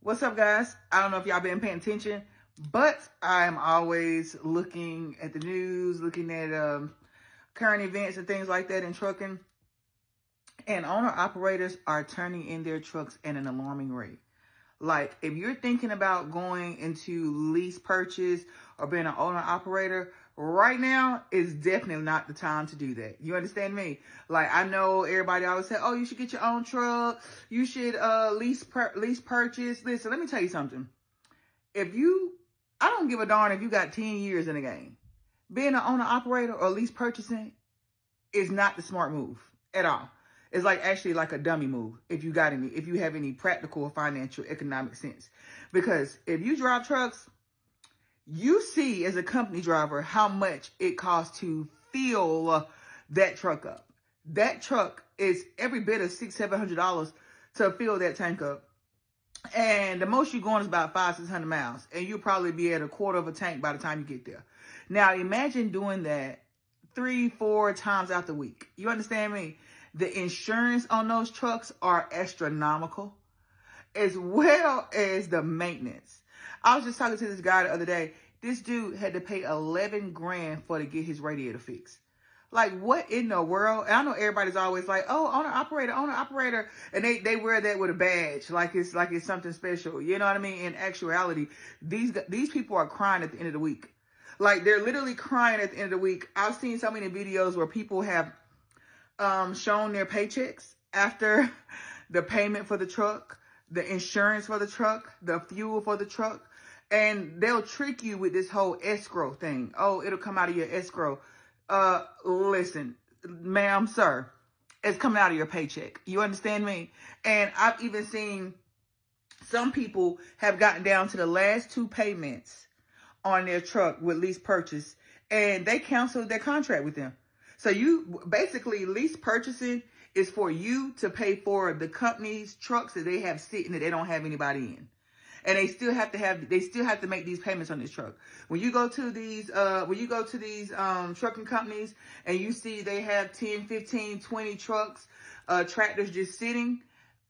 What's up, guys? I don't know if y'all been paying attention, but I'm always looking at the news, looking at current events and things like that in trucking. And owner-operators are turning in their trucks at an alarming rate. Like, if you're thinking about going into lease purchase or being an owner-operator, right now is definitely not the time to do that. You understand me? Like, I know everybody always say, oh, you should get your own truck. You should lease purchase. Listen, let me tell you something. I don't give a darn if you got 10 years in the game. Being an owner-operator or lease purchasing is not the smart move at all. It's actually like a dummy move if you have any practical or financial economic sense. Because if you drive trucks, you see as a company driver how much it costs to fill that truck up. That truck is every bit of $600-700 to fill that tank up. And the most you're going is about 500-600 miles. And you'll probably be at a quarter of a tank by the time you get there. Now imagine doing that 3-4 times out the week. You understand me? The insurance on those trucks are astronomical, as well as the maintenance. I was just talking to this guy the other day. This dude had to pay 11 grand to get his radiator fixed. Like, what in the world? And I know everybody's always like, oh, owner-operator. And they wear that with a badge, like it's something special. You know what I mean? In actuality, these people are crying at the end of the week. Like, they're literally crying at the end of the week. I've seen so many videos where people have shown their paychecks after the payment for the truck, the insurance for the truck, the fuel for the truck. And they'll trick you with this whole escrow thing. Oh, it'll come out of your escrow. Listen, ma'am, sir, it's coming out of your paycheck. You understand me? And I've even seen some people have gotten down to the last 2 payments on their truck with lease purchase, and they canceled their contract with them. So you basically, lease purchasing is for you to pay for the company's trucks that they have sitting that they don't have anybody in. And they still have to make these payments on this truck. When you go to these trucking companies and you see they have 10, 15, 20 trucks, tractors just sitting,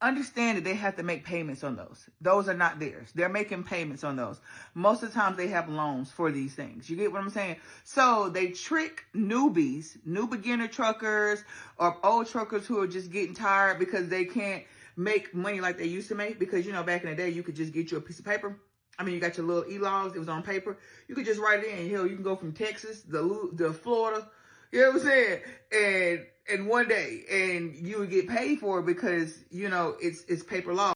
understand that they have to make payments on those. Those are not theirs. They're making payments on those. Most of the times they have loans for these things. You get what I'm saying? So they trick newbies, new beginner truckers, or old truckers who are just getting tired because they can't make money like they used to make. Because, you know, back in the day, you could just get you a piece of paper. I mean, you got your little e-logs. It was on paper. You could just write it in. Hell, you can go from Texas to Florida. You know what I'm saying? And one day, and you would get paid for it because, you know, it's paper law.